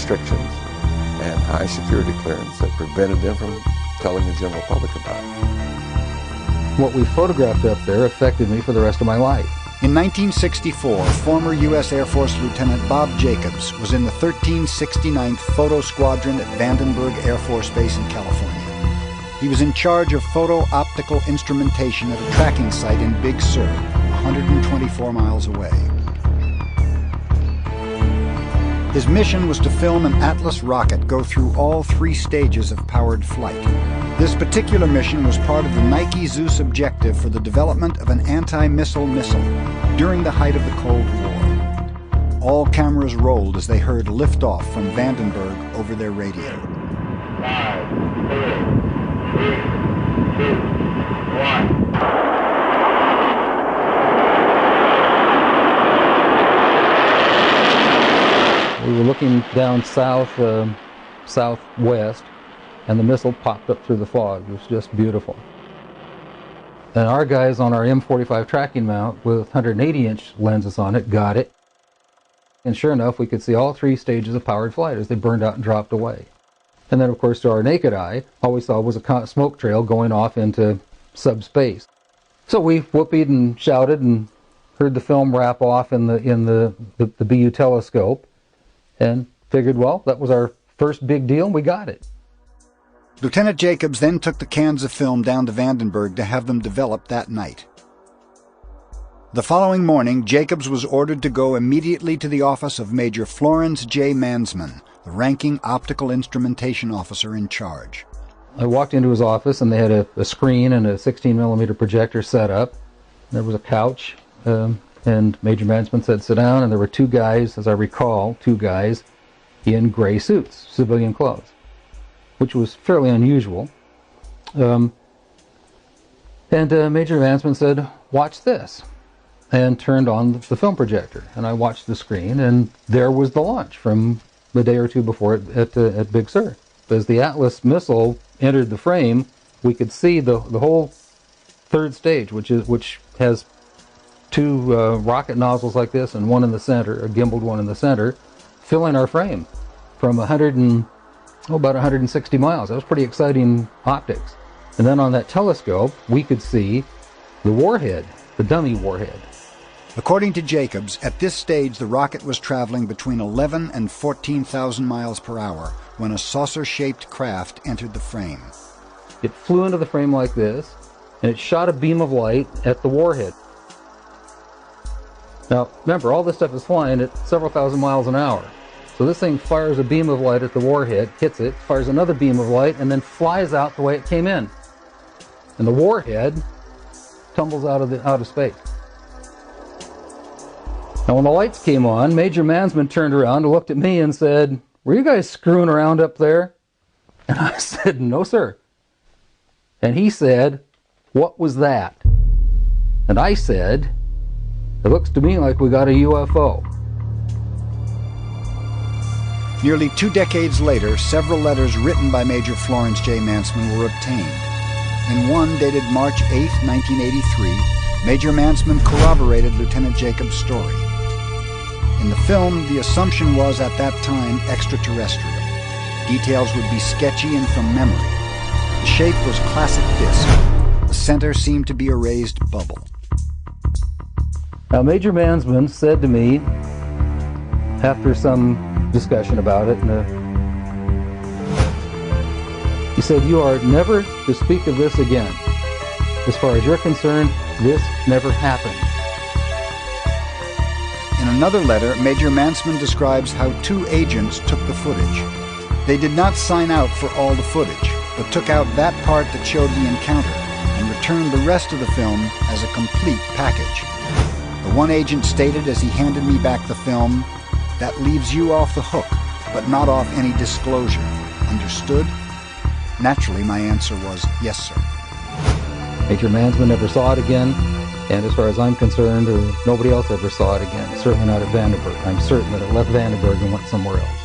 restrictions and high security clearance that prevented them from telling the general public about it. What we photographed up there affected me for the rest of my life. In 1964, former U.S. Air Force Lieutenant Bob Jacobs was in the 1369th Photo Squadron at Vandenberg Air Force Base in California. He was in charge of photo-optical instrumentation at a tracking site in Big Sur, 124 miles away. His mission was to film an Atlas rocket go through all 3 stages of powered flight. This particular mission was part of the Nike Zeus objective for the development of an anti-missile missile during the height of the Cold War. All cameras rolled as they heard liftoff from Vandenberg over their radio. 5, 4, 3, 2, 1. We were looking down southwest, and the missile popped up through the fog. It was just beautiful. And our guys on our M45 tracking mount with 180-inch lenses on it got it. And sure enough, we could see all 3 stages of powered flight as they burned out and dropped away. And then, of course, to our naked eye, all we saw was a smoke trail going off into subspace. So we whooped and shouted and heard the film wrap off in the BU telescope, and figured, well, that was our first big deal, and we got it. Lieutenant Jacobs then took the cans of film down to Vandenberg to have them developed that night. The following morning, Jacobs was ordered to go immediately to the office of Major Florence J. Mansman, the ranking optical instrumentation officer in charge. I walked into his office, and they had a screen and a 16mm projector set up. There was a couch, and Major Mansman said, sit down, and there were 2 guys, as I recall, 2 guys in gray suits, civilian clothes, which was fairly unusual. And Major Mansman said, watch this, and turned on the film projector. And I watched the screen, and there was the launch from the day or 2 before at Big Sur. As the Atlas missile entered the frame, we could see the whole 3rd stage, which has 2 rocket nozzles like this and one in the center, a gimbaled one in the center, filling our frame from about 160 miles. That was pretty exciting optics. And then on that telescope, we could see the warhead, the dummy warhead. According to Jacobs, at this stage the rocket was traveling between 11 and 14,000 miles per hour when a saucer-shaped craft entered the frame. It flew into the frame like this, and it shot a beam of light at the warhead. Now, remember, all this stuff is flying at several thousand miles an hour. So this thing fires a beam of light at the warhead, hits it, fires another beam of light, and then flies out the way it came in. And the warhead tumbles out of space. Now, when the lights came on, Major Mansman turned around and looked at me and said, were you guys screwing around up there? And I said, no, sir. And he said, what was that? And I said, it looks to me like we got a UFO. Nearly 2 decades later, several letters written by Major Florence J. Mansman were obtained. In one dated March 8, 1983, Major Mansman corroborated Lieutenant Jacobs' story. In the film, the assumption was at that time extraterrestrial. Details would be sketchy and from memory. The shape was classic disc. The center seemed to be a raised bubble. Now, Major Mansman said to me, after some discussion about it, he said, you are never to speak of this again. As far as you're concerned, this never happened. In another letter, Major Mansman describes how 2 agents took the footage. They did not sign out for all the footage, but took out that part that showed the encounter and returned the rest of the film as a complete package. The one agent stated as he handed me back the film, that leaves you off the hook, but not off any disclosure. Understood? Naturally, my answer was, yes, sir. Major Mansman never saw it again, and as far as I'm concerned, nobody else ever saw it again. Certainly not at Vandenberg. I'm certain that it left Vandenberg and went somewhere else.